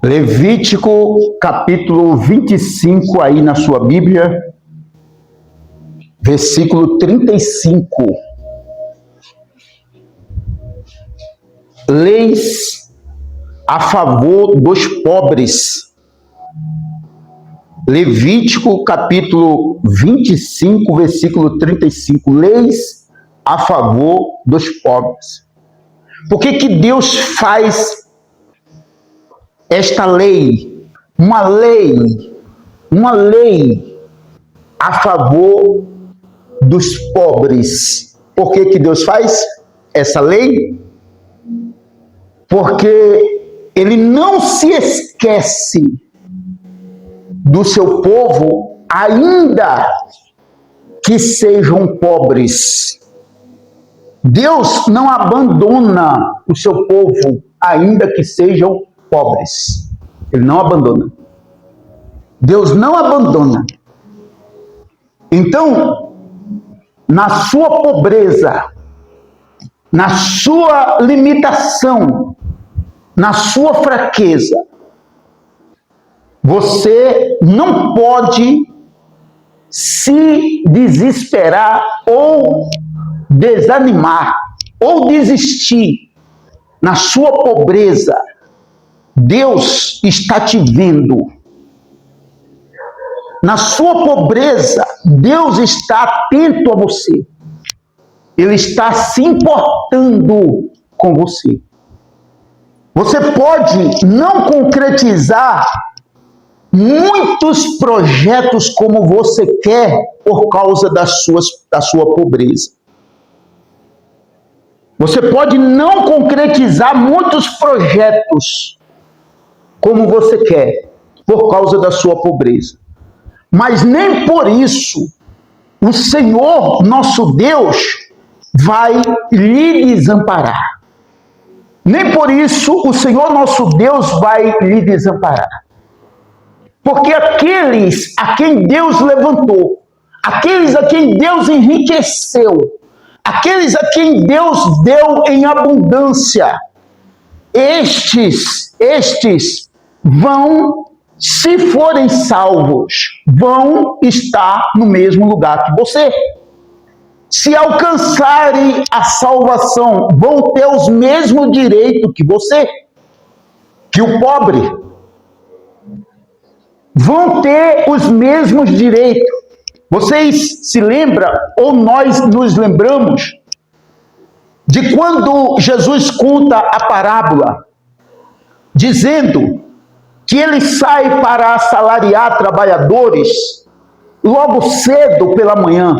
Levítico capítulo 25, aí na sua Bíblia, versículo 35. Leis a favor dos pobres. Levítico capítulo 25, versículo 35. Leis a favor dos pobres. Por que Deus faz esta lei? Uma lei a favor dos pobres. Por que Deus faz essa lei? Porque Ele não se esquece do seu povo, ainda que sejam pobres. Deus não abandona o seu povo, ainda que sejam pobres. Ele não abandona. Deus não abandona. Então, na sua pobreza, na sua limitação, na sua fraqueza, você não pode se desesperar ou desanimar ou desistir. Na sua pobreza, Deus está te vendo. Na sua pobreza, Deus está atento a você. Ele está se importando com você. Você pode não concretizar muitos projetos como você quer por causa da sua pobreza. Você pode não concretizar muitos projetos como você quer por causa da sua pobreza. Mas nem por isso o Senhor, nosso Deus, vai lhe desamparar. Nem por isso o Senhor, nosso Deus, vai lhe desamparar. Porque aqueles a quem Deus levantou, aqueles a quem Deus enriqueceu, aqueles a quem Deus deu em abundância, estes vão, se forem salvos, vão estar no mesmo lugar que você. Se alcançarem a salvação, vão ter os mesmos direitos que você, que o pobre. Vão ter os mesmos direitos. Vocês se lembram, ou nós nos lembramos, de quando Jesus conta a parábola, dizendo que ele sai para assalariar trabalhadores logo cedo pela manhã.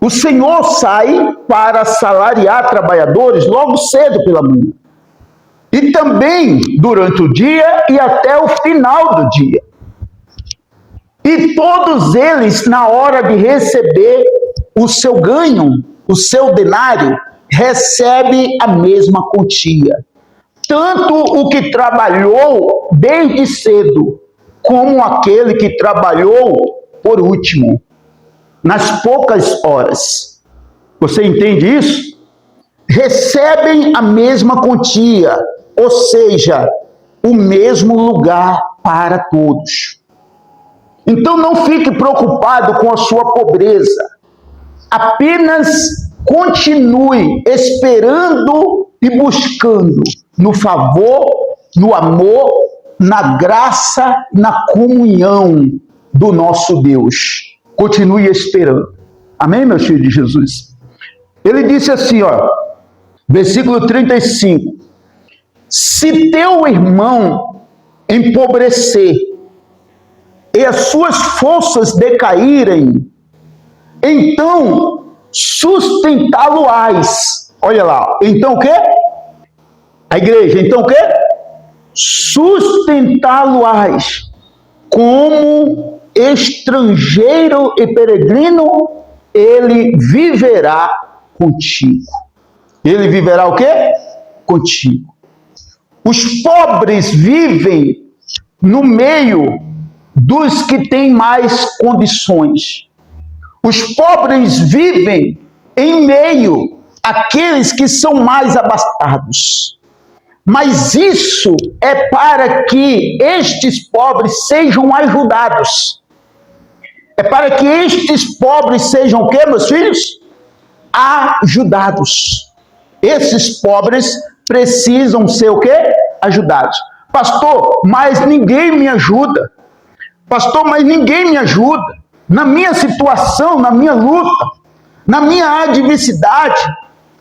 O Senhor sai para assalariar trabalhadores logo cedo pela manhã. E também durante o dia e até o final do dia. E todos eles, na hora de receber o seu ganho, o seu denário, recebe a mesma quantia. Tanto o que trabalhou desde cedo, como aquele que trabalhou por último, nas poucas horas. Você entende isso? Recebem a mesma quantia, ou seja, o mesmo lugar para todos. Então não fique preocupado com a sua pobreza. Apenas continue esperando e buscando no favor, no amor, na graça, na comunhão do nosso Deus. Continue esperando. Amém, meus filhos de Jesus? Ele disse assim, versículo 35. Se teu irmão empobrecer e as suas forças decaírem, então sustentá-lo-ás. Olha lá, então o quê? A igreja, então o quê? Sustentá-lo-ás como estrangeiro e peregrino, ele viverá contigo. Ele viverá o quê? Contigo. Os pobres vivem no meio dos que têm mais condições. Os pobres vivem em meio àqueles que são mais abastados. Mas isso é para que estes pobres sejam ajudados. É para que estes pobres sejam o quê, meus filhos? Ajudados. Esses pobres precisam ser o quê? Ajudados. Pastor, mas ninguém me ajuda. Pastor, mas ninguém me ajuda. Na minha situação, na minha luta, na minha adversidade,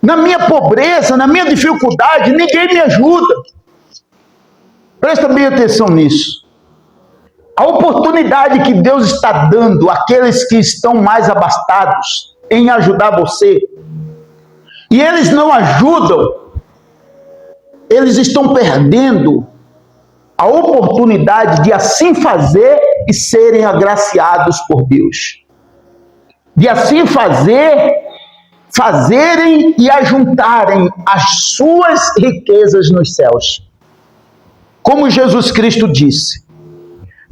na minha pobreza, na minha dificuldade, ninguém me ajuda. Presta bem atenção nisso. A oportunidade que Deus está dando àqueles que estão mais abastados em ajudar você, e eles não ajudam, eles estão perdendo a oportunidade de assim fazer e serem agraciados por Deus. De assim fazerem e ajuntarem as suas riquezas nos céus. Como Jesus Cristo disse.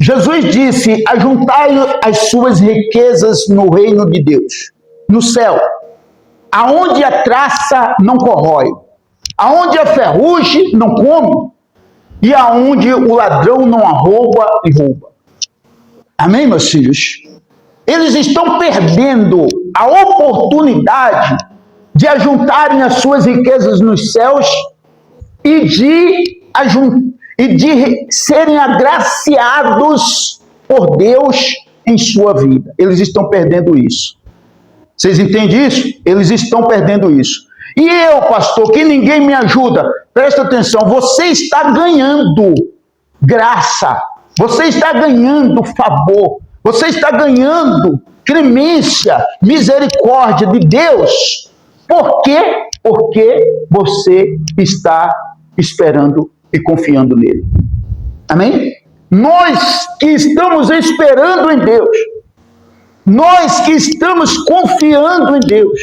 Jesus disse, ajuntai as suas riquezas no reino de Deus, no céu, aonde a traça não corrói, aonde a ferrugem não come, e aonde o ladrão não arrouba e rouba. Amém, meus filhos? Eles estão perdendo a oportunidade de ajuntarem as suas riquezas nos céus e de serem agraciados por Deus em sua vida. Eles estão perdendo isso. Vocês entendem isso? Eles estão perdendo isso. E eu, pastor, que ninguém me ajuda, presta atenção, você está ganhando graça, você está ganhando favor, você está ganhando clemência, misericórdia de Deus. Por quê? Porque você está esperando e confiando nele. Amém? Nós que estamos esperando em Deus, nós que estamos confiando em Deus,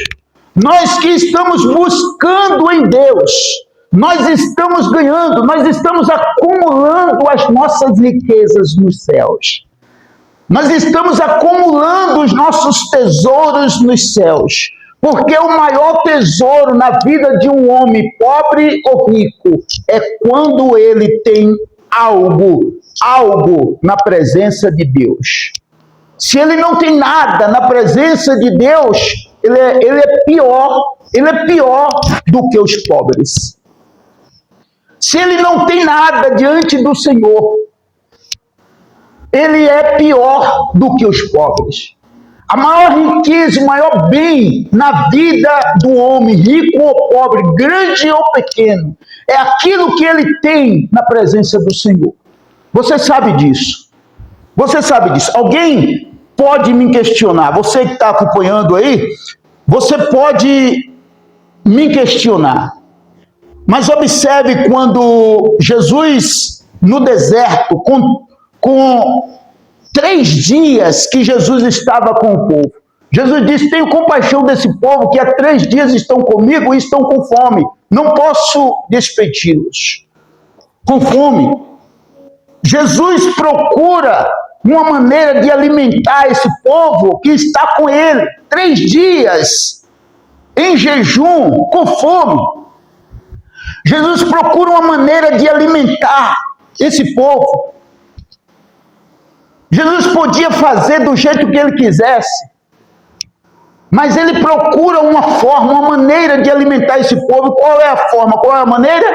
nós que estamos buscando em Deus, nós estamos ganhando, nós estamos acumulando as nossas riquezas nos céus. Nós estamos acumulando os nossos tesouros nos céus. Porque o maior tesouro na vida de um homem pobre ou rico é quando ele tem algo na presença de Deus. Se ele não tem nada na presença de Deus, ele é pior do que os pobres. Se ele não tem nada diante do Senhor, ele é pior do que os pobres. A maior riqueza, o maior bem na vida do homem, rico ou pobre, grande ou pequeno, é aquilo que ele tem na presença do Senhor. Você sabe disso. Você sabe disso. Alguém pode me questionar. Você que está acompanhando aí, você pode me questionar. Mas observe quando Jesus, no deserto, com 3 dias que Jesus estava com o povo. Jesus disse, tenho compaixão desse povo que há 3 dias estão comigo e estão com fome. Não posso despedi-los. Com fome. Jesus procura uma maneira de alimentar esse povo que está com ele. 3 dias em jejum, com fome. Jesus procura uma maneira de alimentar esse povo. Jesus podia fazer do jeito que ele quisesse, mas ele procura uma forma, uma maneira de alimentar esse povo. Qual é a forma? Qual é a maneira?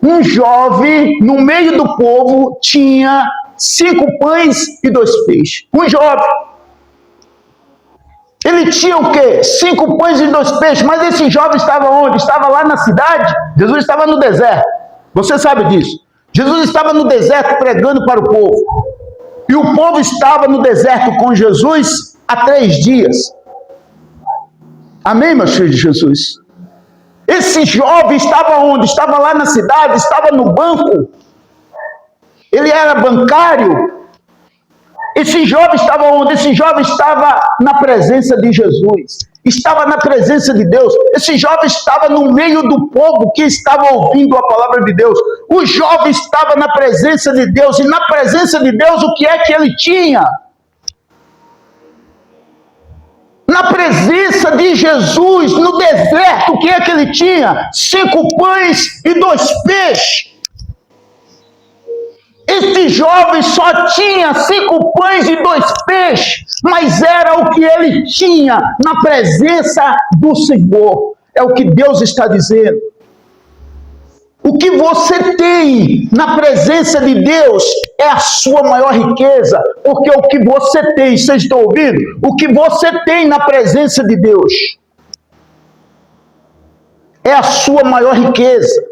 Um jovem no meio do povo tinha 5 pães e 2 peixes. Um jovem. Ele tinha o quê? 5 pães e 2 peixes. Mas esse jovem estava onde? Estava lá na cidade? Jesus estava no deserto. Você sabe disso. Jesus estava no deserto pregando para o povo. E o povo estava no deserto com Jesus há 3 dias. Amém, meus filhos de Jesus? Esse jovem estava onde? Estava lá na cidade, estava no banco. Ele era bancário. Esse jovem estava onde? Esse jovem estava na presença de Jesus. Estava na presença de Deus. Esse jovem estava no meio do povo que estava ouvindo a palavra de Deus. O jovem estava na presença de Deus. E na presença de Deus, o que é que ele tinha? Na presença de Jesus, no deserto, o que é que ele tinha? 5 pães e 2 peixes. peixes. Este jovem só tinha 5 pães e 2 peixes, mas era o que ele tinha na presença do Senhor. É o que Deus está dizendo. O que você tem na presença de Deus é a sua maior riqueza, porque o que você tem, vocês estão ouvindo? O que você tem na presença de Deus é a sua maior riqueza.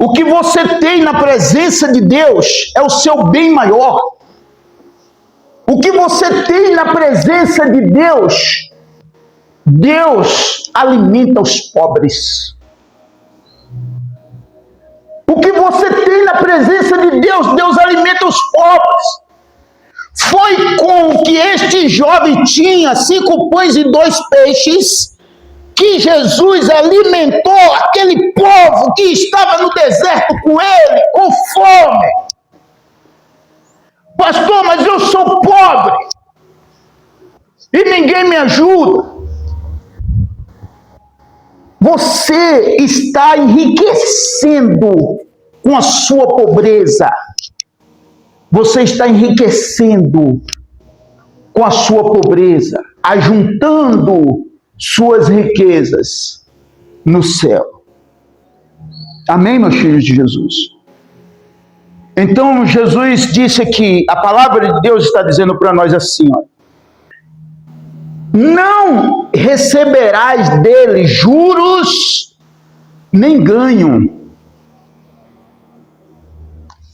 O que você tem na presença de Deus é o seu bem maior. O que você tem na presença de Deus, Deus alimenta os pobres. O que você tem na presença de Deus, Deus alimenta os pobres. Foi com o que este jovem tinha, 5 pães e 2 peixes, que Jesus alimentou aquele povo que estava no deserto com ele, com fome. Pastor, mas eu sou pobre e ninguém me ajuda. Você está enriquecendo com a sua pobreza. Você está enriquecendo com a sua pobreza, ajuntando suas riquezas no céu. Amém, meus filhos de Jesus? Então, Jesus disse aqui, a palavra de Deus está dizendo para nós assim, ó: não receberás dele juros nem ganho.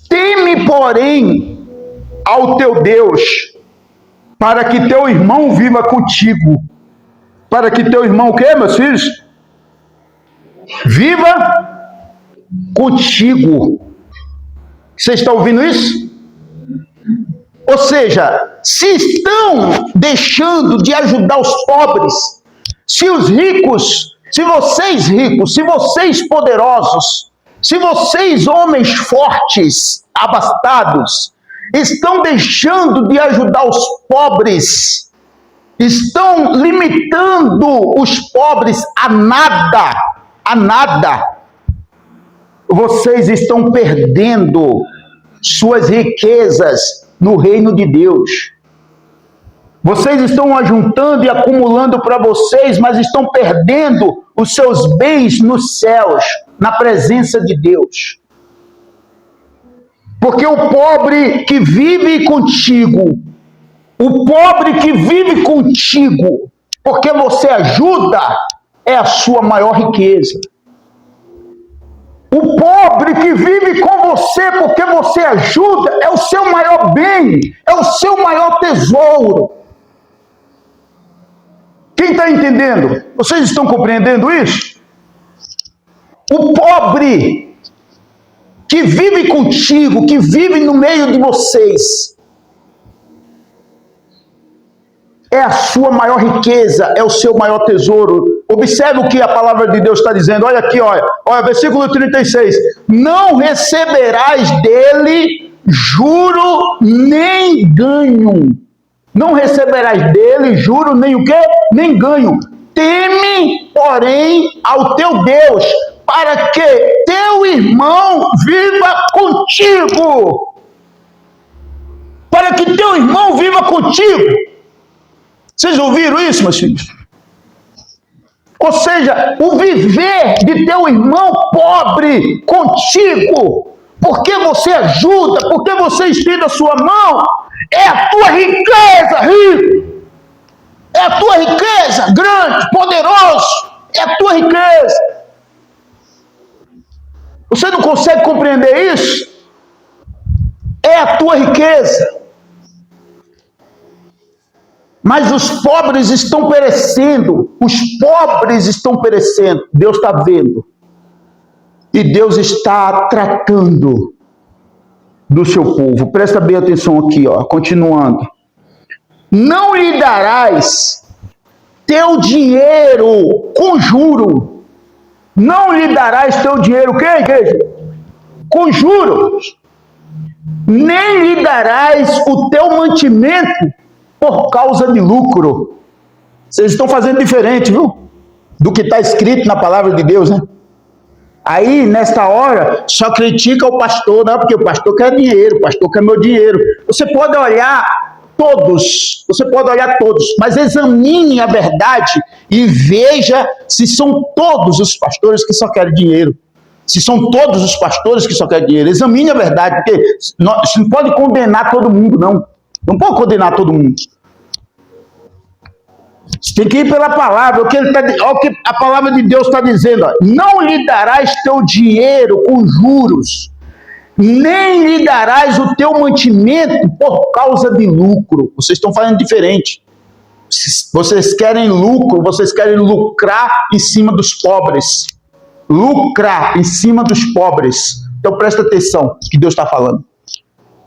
Teme, porém, ao teu Deus, para que teu irmão viva contigo. Para que teu irmão, o quê, meus filhos? Viva contigo. Você está ouvindo isso? Ou seja, se estão deixando de ajudar os pobres, se os ricos, se vocês poderosos, se vocês homens fortes, abastados, estão deixando de ajudar os pobres, estão limitando os pobres a nada, vocês estão perdendo suas riquezas no reino de Deus. Vocês estão ajuntando e acumulando para vocês, mas estão perdendo os seus bens nos céus, na presença de Deus. Porque o pobre que vive contigo, porque você ajuda, é a sua maior riqueza. O pobre que vive com você porque você ajuda é o seu maior bem, é o seu maior tesouro. Quem está entendendo? Vocês estão compreendendo isso? O pobre que vive contigo, que vive no meio de vocês, é a sua maior riqueza, é o seu maior tesouro. Observe o que a palavra de Deus está dizendo. Olha aqui, olha, versículo 36. Não receberás dele juro nem ganho. Não receberás dele juro nem o quê? Nem ganho. Teme, porém, ao teu Deus, para que teu irmão viva contigo. Para que teu irmão viva contigo. Vocês ouviram isso, meus filhos? Ou seja, o viver de teu irmão pobre contigo, porque você ajuda, porque você estende a sua mão, é a tua riqueza, rico. É a tua riqueza, grande, poderoso. É a tua riqueza. Você não consegue compreender isso? É a tua riqueza. Mas os pobres estão perecendo. Os pobres estão perecendo. Deus está vendo. E Deus está tratando do seu povo. Presta bem atenção aqui, ó, continuando. Não lhe darás teu dinheiro com juro. Não lhe darás teu dinheiro, o que, igreja? Com juros. Nem lhe darás o teu mantimento por causa de lucro. Vocês estão fazendo diferente, viu? Do que está escrito na palavra de Deus, né? Aí, nesta hora, só critica o pastor, não, porque o pastor quer dinheiro, o pastor quer meu dinheiro. Você pode olhar todos, mas examine a verdade e veja se são todos os pastores que só querem dinheiro. Se são todos os pastores que só querem dinheiro. Examine a verdade, porque você não pode condenar todo mundo, não. Não pode condenar todo mundo. Você tem que ir pela palavra, o que a palavra de Deus está dizendo. Ó, não lhe darás teu dinheiro com juros, nem lhe darás o teu mantimento por causa de lucro. Vocês estão fazendo diferente. Vocês querem lucro, vocês querem lucrar em cima dos pobres. Lucrar em cima dos pobres. Então presta atenção no que Deus está falando.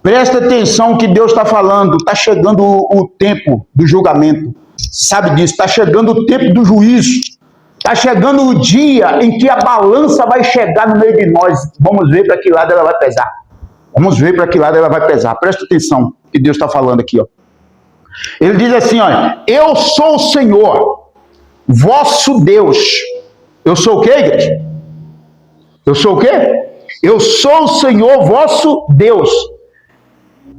Presta atenção no que Deus está falando. Está chegando o tempo do julgamento. Sabe disso? Está chegando o tempo do juízo. Está chegando o dia em que a balança vai chegar no meio de nós. Vamos ver para que lado ela vai pesar. Vamos ver para que lado ela vai pesar. Presta atenção no que Deus está falando aqui. Ó. Ele diz assim, olha, eu sou o Senhor, vosso Deus. Eu sou o quê, igreja? Eu sou o quê? Eu sou o Senhor, vosso Deus,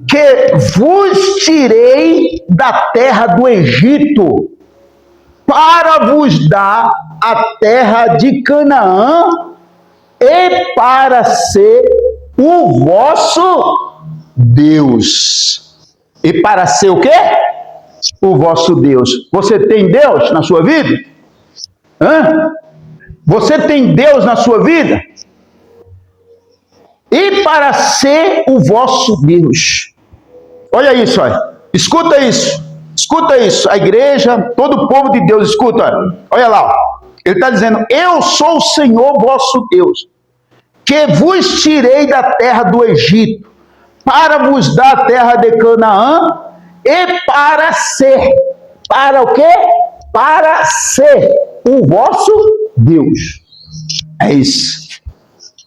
que vos tirei da terra do Egito, para vos dar a terra de Canaã, e para ser o vosso Deus. E para ser o quê? O vosso Deus. Você tem Deus na sua vida? Hã? Você tem Deus na sua vida? E para ser o vosso Deus. Olha isso, olha. Escuta isso. Escuta isso. A igreja, todo o povo de Deus, escuta. Olha lá. Ó. Ele está dizendo, eu sou o Senhor vosso Deus, que vos tirei da terra do Egito, para vos dar a terra de Canaã, e para ser. Para o quê? Para ser o vosso Deus. É isso.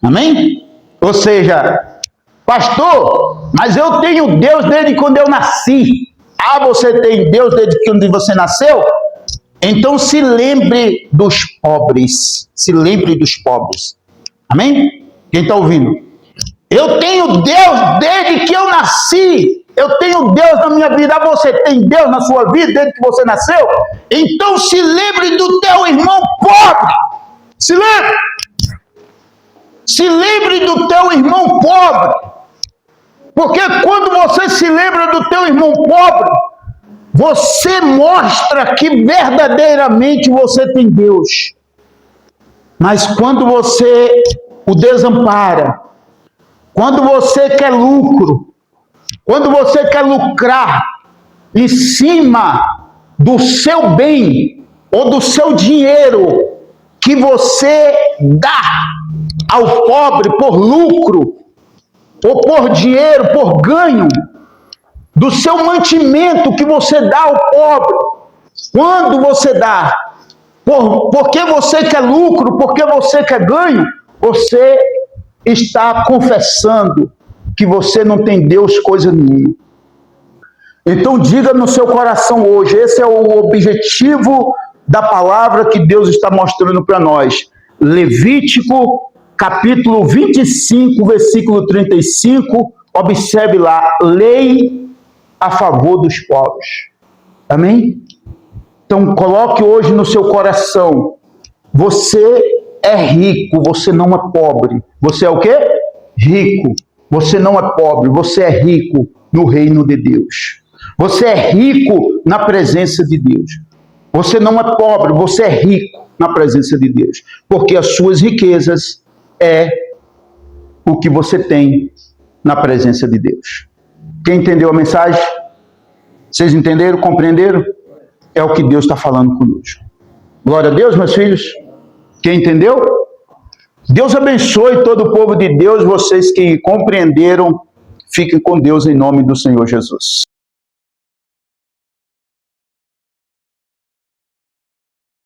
Amém? Ou seja, pastor, mas eu tenho Deus desde quando eu nasci. Ah, você tem Deus desde quando você nasceu? Então se lembre dos pobres. Se lembre dos pobres. Amém? Quem está ouvindo? Eu tenho Deus desde que eu nasci. Eu tenho Deus na minha vida. Ah, você tem Deus na sua vida desde que você nasceu? Então se lembre do teu irmão pobre. Se lembre. Se lembre do teu irmão pobre. Porque quando você se lembra do teu irmão pobre, você mostra que verdadeiramente você tem Deus. Mas quando você o desampara, quando você quer lucro, quando você quer lucrar em cima do seu bem ou do seu dinheiro que você dá ao pobre por lucro, ou por dinheiro, por ganho, do seu mantimento que você dá ao pobre, quando você dá, porque você quer lucro, porque você quer ganho, você está confessando que você não tem Deus coisa nenhuma. Então diga no seu coração hoje, esse é o objetivo da palavra que Deus está mostrando para nós. Levítico capítulo 25, versículo 35, observe lá, lei a favor dos pobres. Amém? Então, coloque hoje no seu coração, você é rico, você não é pobre. Você é o quê? Rico. Você não é pobre, você é rico no reino de Deus. Você é rico na presença de Deus. Você não é pobre, você é rico na presença de Deus. Porque as suas riquezas é o que você tem na presença de Deus. Quem entendeu a mensagem? Vocês entenderam? Compreenderam? É o que Deus está falando conosco. Glória a Deus, meus filhos. Quem entendeu? Deus abençoe todo o povo de Deus. Vocês que compreenderam, fiquem com Deus em nome do Senhor Jesus.